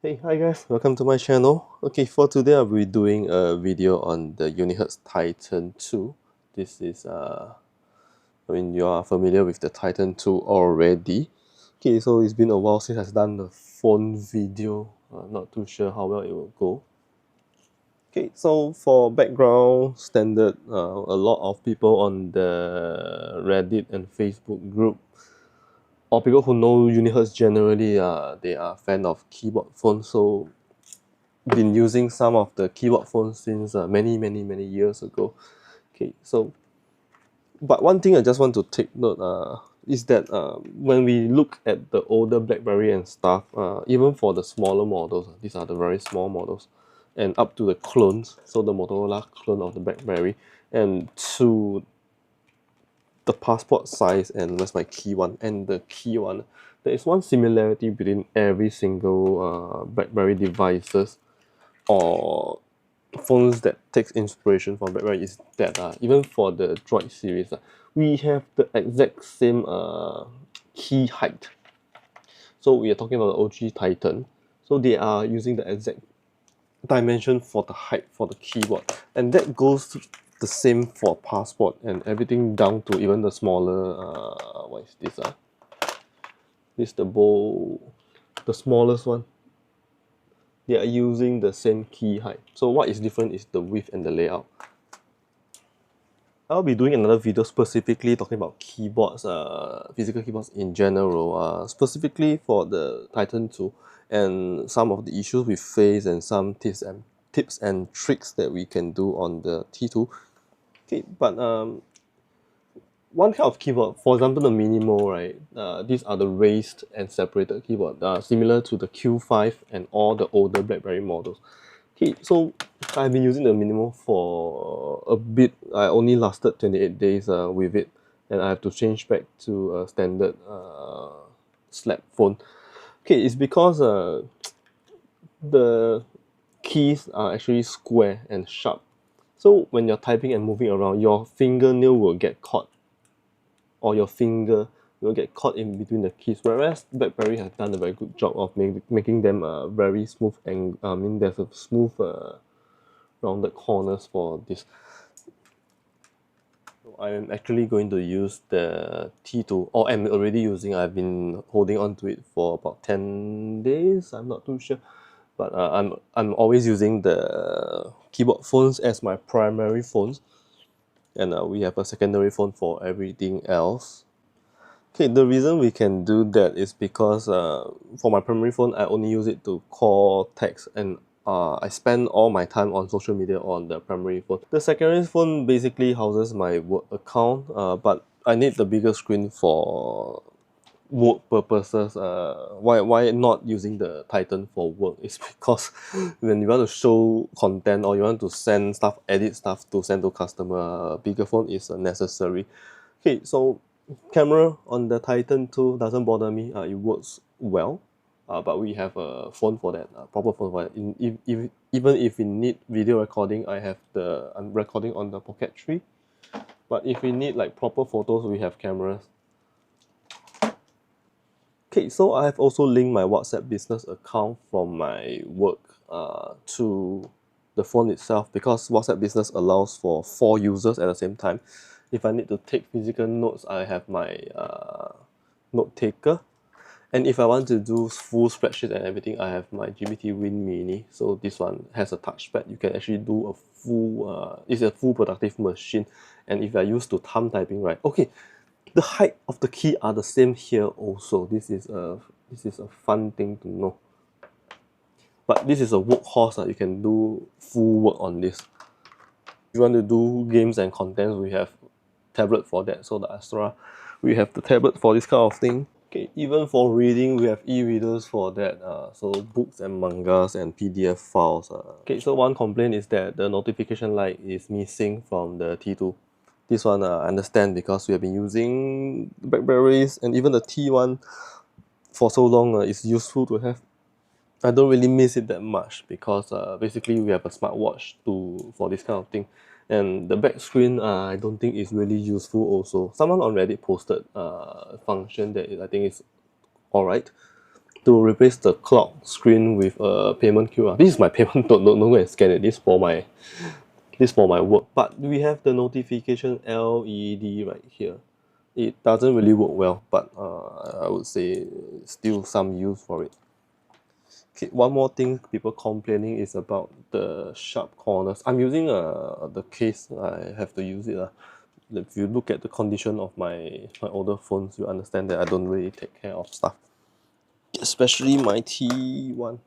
Hey, hi guys, welcome to my channel. Okay, for today I'll be doing a video on the UNIHERTZ Titan 2. This is, you are familiar with the Titan 2 already. Okay, so it's been a while since I've done the phone video. Not too sure how well it will go. Okay, so for background standard, a lot of people on the Reddit and Facebook group or people who know UNIHERTZ generally, they are fan of keyboard phones, so been using some of the keyboard phones since many years ago. Okay, so but one thing I just want to take note is that when we look at the older BlackBerry and stuff, even for the smaller models, these are the very small models, and up to the clones, so the Motorola clone of the BlackBerry, and to the passport size, and where's my key one, and the key one, there is one similarity between every single BlackBerry devices or phones that takes inspiration from BlackBerry is that even for the Droid series, we have the exact same key height. So we are talking about the OG Titan. So they are using the exact dimension for the height for the keyboard, and that goes the same for passport and everything down to even the smaller what is this this the bowl, the smallest one. They are using the same key height. So what is different is the width and the layout. I'll be doing another video specifically talking about keyboards, physical keyboards in general, specifically for the Titan 2 and some of the issues we face and some tips and tricks that we can do on the T2. Okay, but one kind of keyboard, for example, the Minimal, right? These are the raised and separated keyboard, similar to the Q5 and all the older BlackBerry models. Okay, so I've been using the Minimal for a bit. I only lasted 28 days with it, and I have to change back to a standard slab phone. Okay, it's because the keys are actually square and sharp. So when you're typing and moving around, your fingernail will get caught, or your finger will get caught in between the keys. Whereas BlackBerry has done a very good job of making them very smooth, and I mean there's a smooth rounded corners for this. So I am actually going to use the T2, or I'm already using. I've been holding on to it for about 10 days. I'm not too sure, but I'm always using the keyboard phones as my primary phones, and we have a secondary phone for everything else. Okay, the reason we can do that is because for my primary phone, I only use it to call, text, and I spend all my time on social media on the primary phone. The secondary phone basically houses my work account, but I need the bigger screen for work purposes. Why not using the Titan for work is because when you want to show content or you want to send stuff, edit stuff to send to customer, a bigger phone is necessary. Okay, so camera on the Titan 2 doesn't bother me. It works well. But we have a phone for that, proper phone for that. Even if we need video recording, I'm recording on the Pocket 3. But if we need like proper photos, we have cameras. Okay, so I have also linked my WhatsApp business account from my work to the phone itself, because WhatsApp business allows for 4 users at the same time. If I need to take physical notes, I have my note taker. And if I want to do full spreadsheet and everything, I have my GPT Win Mini. So this one has a touchpad. You can actually do a full, it's a full productive machine. And if I used to thumb typing, right? Okay, the height of the key are the same here also. This is a fun thing to know. But this is a workhorse. You can do full work on this. If you want to do games and contents, we have tablet for that. So the Astra, we have the tablet for this kind of thing. Okay, even for reading, we have e-readers for that. So books and mangas and PDF files. Okay, so one complaint is that the notification light is missing from the T2. This one I understand because we have been using Blackberries and even the T1 for so long. It's useful to have. I don't really miss it that much because basically we have a smartwatch for this kind of thing, and the back screen I don't think is really useful also. Someone on Reddit posted a function that I think is alright, to replace the clock screen with a payment QR. This is my payment. Don't go and scan it. This for my work. But we have the notification LED right here. It doesn't really work well, but I would say still some use for it. Okay, one more thing people complaining is about the sharp corners. I'm using the case. I have to use it. If you look at the condition of my older phones, you understand that I don't really take care of stuff. Especially my T1.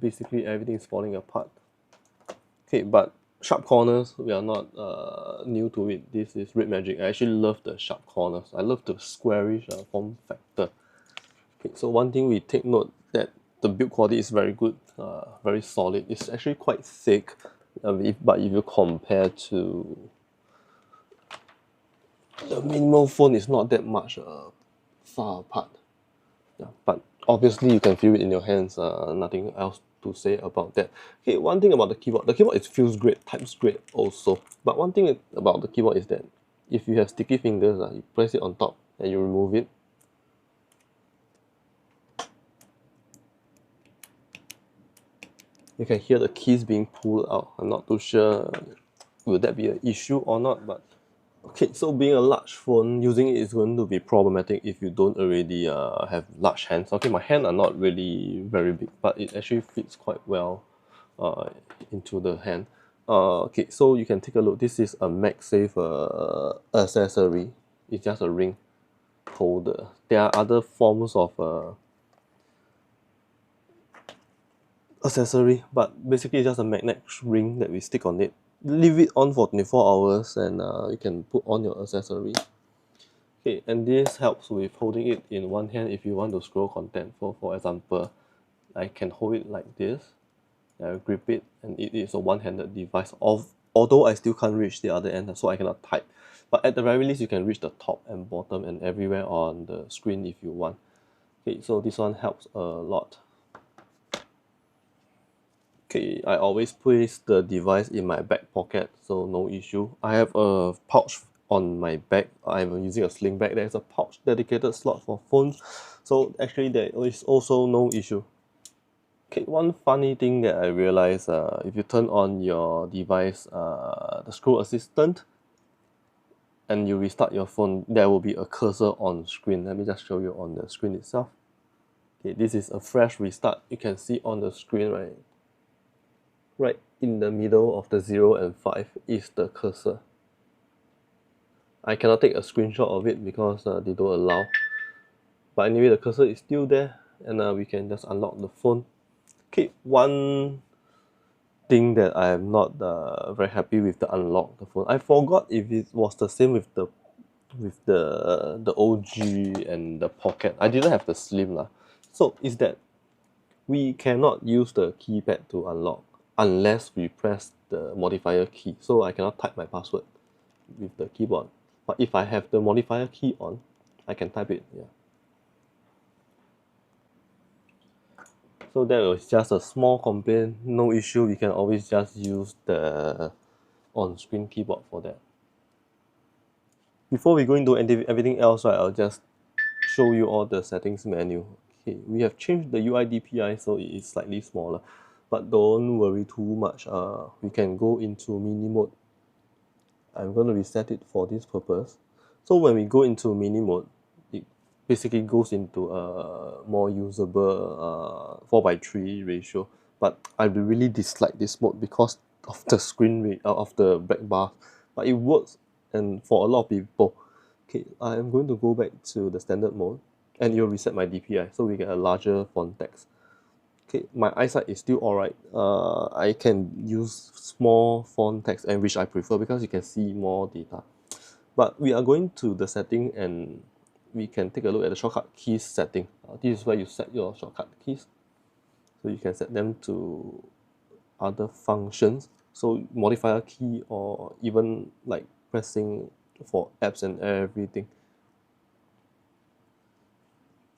Basically everything is falling apart. Okay, but sharp corners, we are not new to it. This is red magic. I actually love the sharp corners. I love the squarish form factor. Okay, so one thing we take note that the build quality is very good, very solid. It's actually quite thick, but if you compare to the minimal phone, it's not that much far apart. Yeah, but obviously you can feel it in your hands. Nothing else to say about that. Okay, one thing about the keyboard it feels great, types great also. But one thing about the keyboard is that if you have sticky fingers, you press it on top and you remove it. You can hear the keys being pulled out. I'm not too sure will that be an issue or not, but okay, so being a large phone, using it is going to be problematic if you don't already have large hands. Okay, my hands are not really very big, but it actually fits quite well into the hand. Okay, so you can take a look. This is a MagSafe accessory. It's just a ring holder. There are other forms of accessory, but basically it's just a magnet ring that we stick on it. Leave it on for 24 hours and you can put on your accessory. Okay, and this helps with holding it in one hand if you want to scroll content. For example, I can hold it like this. I grip it, and it is a one-handed device. Although I still can't reach the other end, so I cannot type. But at the very least, you can reach the top and bottom and everywhere on the screen if you want. Okay, so this one helps a lot. Okay, I always place the device in my back pocket, so no issue. I have a pouch on my back. I'm using a sling bag. There's a pouch dedicated slot for phones, so actually there is also no issue. Okay, one funny thing that I realized, if you turn on your device, the scroll assistant, and you restart your phone, there will be a cursor on screen. Let me just show you on the screen itself. Okay, this is a fresh restart. You can see on the screen, right in the middle of the 0 and 5 is the cursor. I cannot take a screenshot of it because they don't allow. But anyway, the cursor is still there, and we can just unlock the phone. Okay, one thing that I am not very happy with the unlock the phone. I forgot if it was the same with the OG and the Pocket. I didn't have the Slim lah. So is that we cannot use the keypad to unlock unless we press the modifier key. So I cannot type my password with the keyboard. But if I have the modifier key on, I can type it. Yeah. So that was just a small complaint, no issue. We can always just use the on-screen keyboard for that. Before we go into everything else, I'll just show you all the settings menu. Okay, we have changed the UI DPI, so it is slightly smaller, but don't worry too much. We can go into mini mode. I'm going to reset it for this purpose. So when we go into mini mode, it basically goes into a more usable 4:3 ratio. But I really dislike this mode because of the screen rate of the black bar. But it works, and for a lot of people. Okay, I am going to go back to the standard mode, and it'll reset my DPI, so we get a larger font text. Okay, my eyesight is still alright. I can use small font text, and which I prefer because you can see more data. But we are going to the setting, and we can take a look at the shortcut keys setting. This is where you set your shortcut keys. So you can set them to other functions. So modifier key, or even like pressing for apps and everything.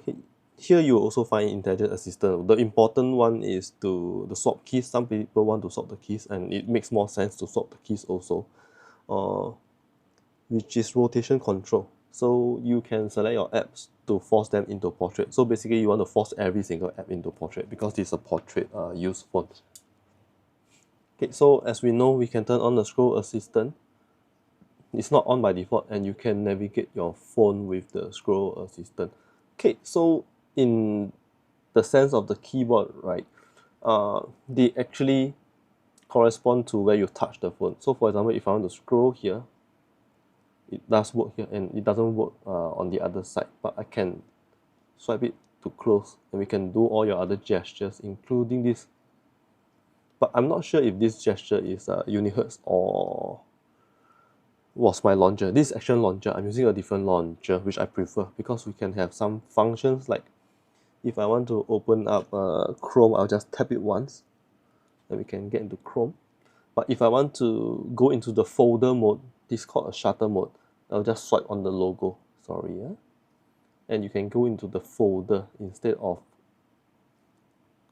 Okay. Here you will also find intelligent assistant. The important one is the swap keys. Some people want to swap the keys, and it makes more sense to swap the keys also. Which is rotation control. So you can select your apps to force them into portrait. So basically you want to force every single app into portrait because this is a portrait use phone. Okay, so as we know, we can turn on the scroll assistant. It's not on by default, and you can navigate your phone with the scroll assistant. Okay, so in the sense of the keyboard, right, they actually correspond to where you touch the phone. So for example, if I want to scroll here, it does work here, and it doesn't work on the other side, but I can swipe it to close, and we can do all your other gestures, including this. But I'm not sure if this gesture is UNIHERTZ or was my launcher. This action launcher, I'm using a different launcher, which I prefer because we can have some functions like if I want to open up Chrome, I'll just tap it once and we can get into Chrome. But if I want to go into the folder mode, this is called a shutter mode, I'll just swipe on the logo, sorry, and you can go into the folder instead of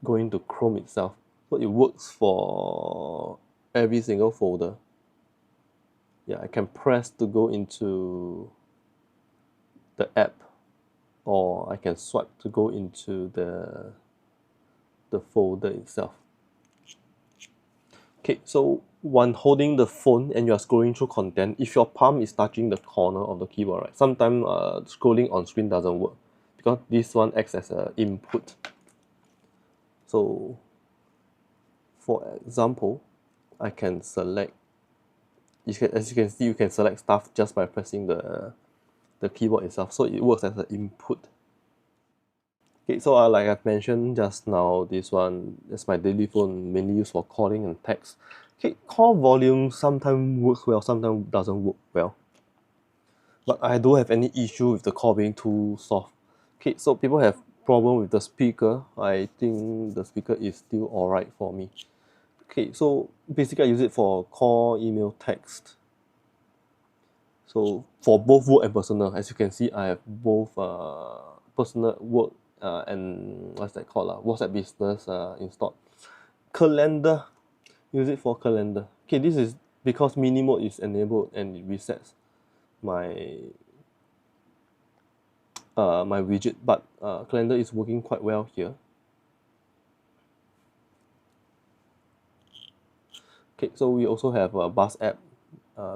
going to Chrome itself. So it works for every single folder. Yeah, I can press to go into the app, or I can swipe to go into the folder itself. Okay, so when holding the phone and you are scrolling through content, if your palm is touching the corner of the keyboard, right, sometimes scrolling on screen doesn't work because this one acts as an input. So for example, I can select, as you can see, you can select stuff just by pressing the keyboard itself, so it works as an input. Okay, so like I've mentioned just now, this one is my daily phone, mainly used for calling and text. Okay, call volume sometimes works well, sometimes doesn't work well. But I don't have any issue with the call being too soft. Okay, so people have problem with the speaker. I think the speaker is still alright for me. Okay, so basically I use it for call, email, text. So for both work and personal, as you can see, I have both personal work and what's that called? WhatsApp business installed. Calendar, use it for calendar. Okay, this is because mini mode is enabled and it resets my my widget, but calendar is working quite well here. Okay, so we also have a bus app,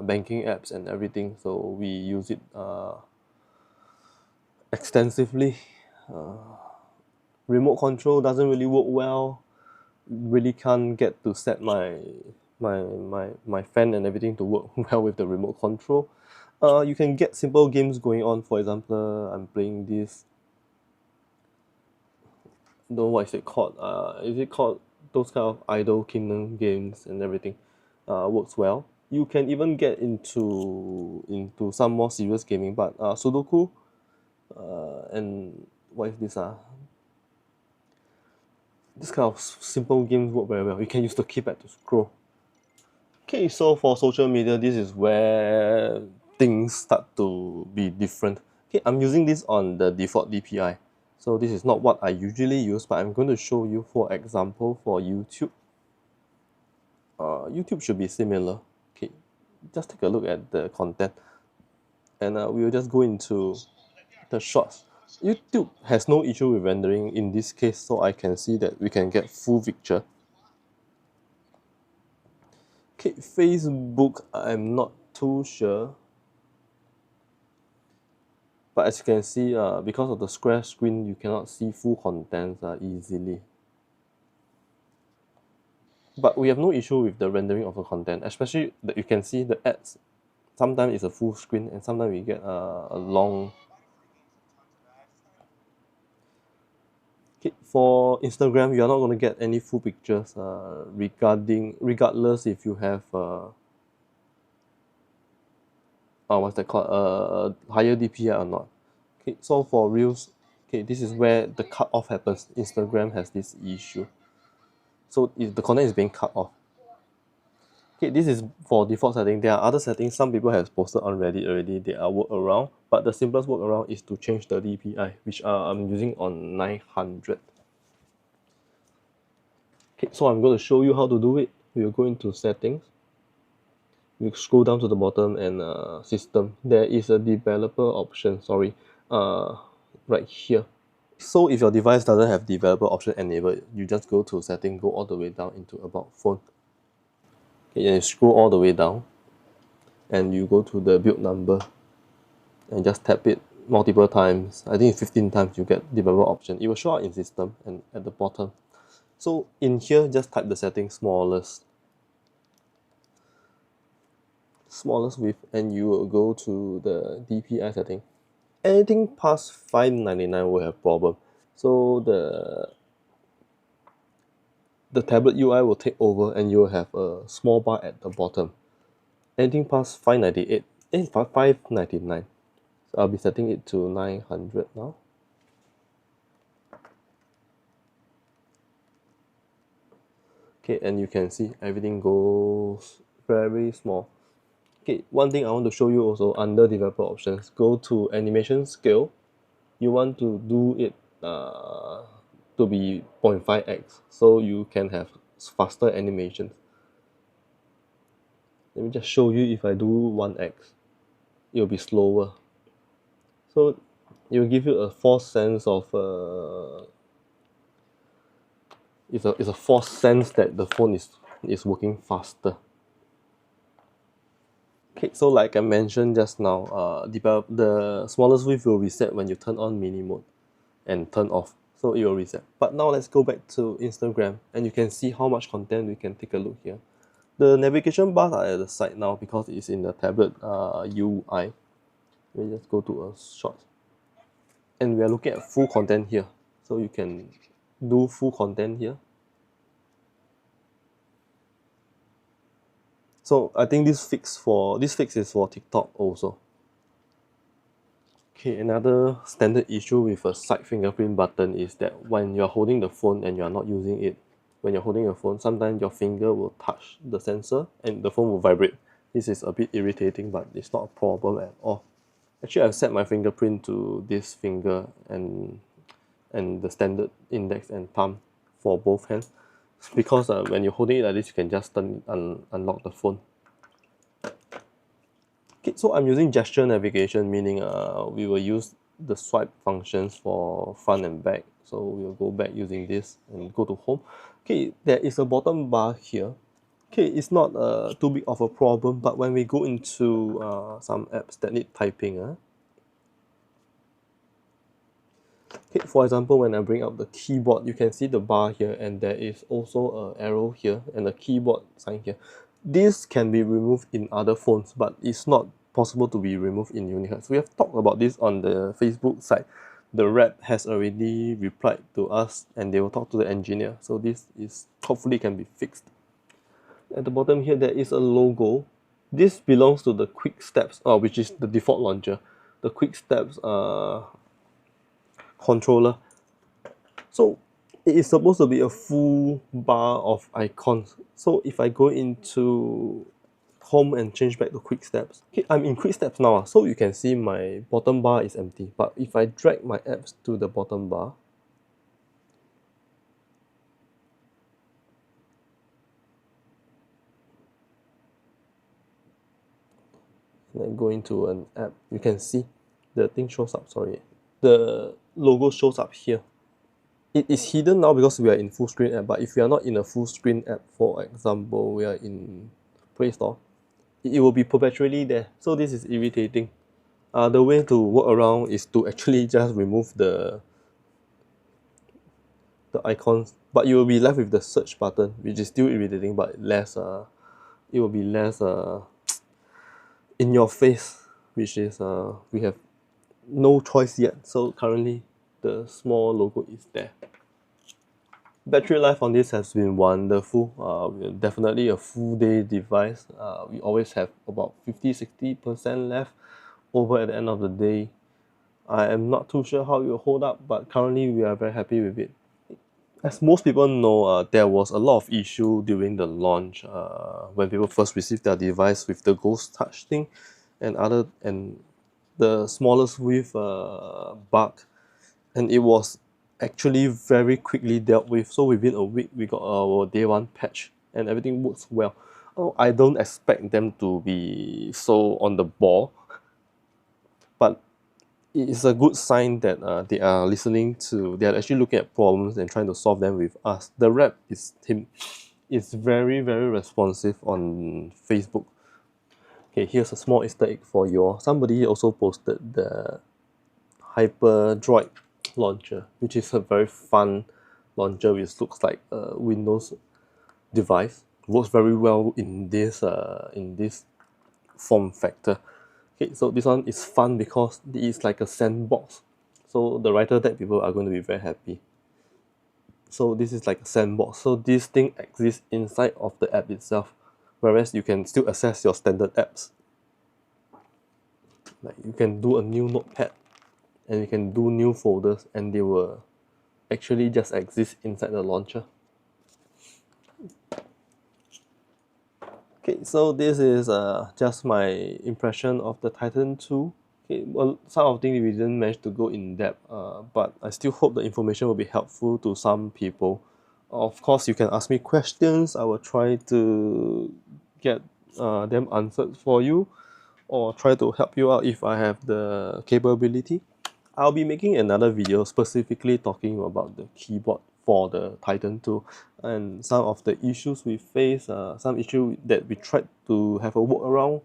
banking apps and everything, so we use it extensively. Remote control doesn't really work well, really can't get to set my fan and everything to work well with the remote control. You can get simple games going on. For example, I'm playing this, don't know what is it called, is it called those kind of idle kingdom games and everything, works well. You can even get into some more serious gaming, but Sudoku and what is this this kind of simple games work very well. You can use the keypad to scroll. Okay, so for social media, this is where things start to be different. Okay, I'm using this on the default DPI. So this is not what I usually use, but I'm going to show you, for example, for YouTube. YouTube should be similar. Okay, just take a look at the content, and we will just go into the shorts. YouTube has no issue with rendering in this case, so I can see that we can get full picture. Okay, Facebook, I'm not too sure. But as you can see, because of the square screen, you cannot see full contents easily. But we have no issue with the rendering of the content, especially that you can see the ads. Sometimes it's a full screen, and sometimes we get a long. Okay, for Instagram, you are not going to get any full pictures regardless if you have what's that called, higher DPI or not. Okay, so for Reels, okay, this is where the cut off happens. Instagram has this issue. So if the content is being cut off. Okay, this is for default setting. There are other settings some people have posted on Reddit already. They are workaround, but the simplest workaround is to change the DPI, which I'm using on 900. Okay, so I'm going to show you how to do it. We'll go into settings. You scroll down to the bottom and system. There is a developer option. Sorry, right here. So if your device doesn't have developer option enabled, you just go to setting, go all the way down into about phone. Okay, and you scroll all the way down and you go to the build number and just tap it multiple times. I think 15 times you get developer option. It will show up in system and at the bottom. So in here, just type the setting smallest width, and you will go to the DPI setting. Anything past 599 will have problem. So the tablet UI will take over and you will have a small bar at the bottom. Anything past 598, 599. So I'll be setting it to 900 now. Okay, and you can see everything goes very small. Okay, one thing I want to show you also under developer options, go to animation scale. You want to do it to be 0.5x so you can have faster animations. Let me just show you. If I do 1x, it will be slower. So it will give you a false sense of it's a false sense that the phone is working faster. Okay, so like I mentioned just now, the smallest width will reset when you turn on mini mode and turn off, so it will reset. But now let's go back to Instagram and you can see how much content we can take a look here. The navigation bars are at the side now because it's in the tablet UI. Let me just go to a short. And we are looking at full content here. So you can do full content here. So I think this fix is for TikTok also. Okay, another standard issue with a side fingerprint button is that when you're holding the phone and you're not using it, when you're holding a phone, sometimes your finger will touch the sensor and the phone will vibrate. This is a bit irritating, but it's not a problem at all. Actually, I've set my fingerprint to this finger and the standard index and thumb for both hands, because when you're holding it like this, you can just unlock the phone. Okay, so I'm using gesture navigation, meaning we will use the swipe functions for front and back. So we'll go back using this and go to home. Okay, there is a bottom bar here. Okay, it's not too big of a problem, but when we go into some apps that need typing, okay, for example, when I bring up the keyboard, you can see the bar here, and there is also an arrow here and a keyboard sign here. This can be removed in other phones, but it's not possible to be removed in UNIHERTZ. We have talked about this on the Facebook site. The rep has already replied to us and they will talk to the engineer. So this is hopefully can be fixed. At the bottom here, there is a logo. This belongs to the quick steps, which is the default launcher. The quick steps controller. So it is supposed to be a full bar of icons. So if I go into home and change back to quick steps, okay, I'm in quick steps now, so you can see my bottom bar is empty. But if I drag my apps to the bottom bar, and I go into an app, you can see the thing shows up. Sorry, the logo shows up here. It is hidden now because we are in full screen app, but if we are not in a full screen app, for example, we are in Play Store, it will be perpetually there. So this is irritating. The way to work around is to actually just remove the icons, but you will be left with the search button, which is still irritating, but less it will be less in your face, which is we have no choice yet. So currently the small logo is there. Battery life on this has been wonderful. Definitely a full day device. We always have about 50-60% left over at the end of the day. I am not too sure how it will hold up, but currently we are very happy with it. As most people know, there was a lot of issue during the launch when people first received their device with the ghost touch thing and the smallest width bug, and it was actually very quickly dealt with. So within a week, we got our day one patch and everything works well. Oh, I don't expect them to be so on the ball, but it is a good sign that they are listening to, they are actually looking at problems and trying to solve them with us. The rep is very, very responsive on Facebook. Okay, here's a small Easter egg for you all. Somebody also posted the Hyperdroid launcher, which is a very fun launcher which looks like a Windows device. Works very well in this form factor. Okay, so this one is fun because it is like a sandbox. So the writer tag people are going to be very happy. So this is like a sandbox. So this thing exists inside of the app itself, whereas you can still access your standard apps. Like you can do a new notepad and you can do new folders and they will actually just exist inside the launcher. Okay, so this is just my impression of the Titan 2. Okay, well, some of things we didn't manage to go in depth, but I still hope the information will be helpful to some people. Of course, you can ask me questions. I will try to get them answered for you, or try to help you out if I have the capability. I'll be making another video specifically talking about the keyboard for the Titan 2 and some of the issues we face, some issue that we tried to have a workaround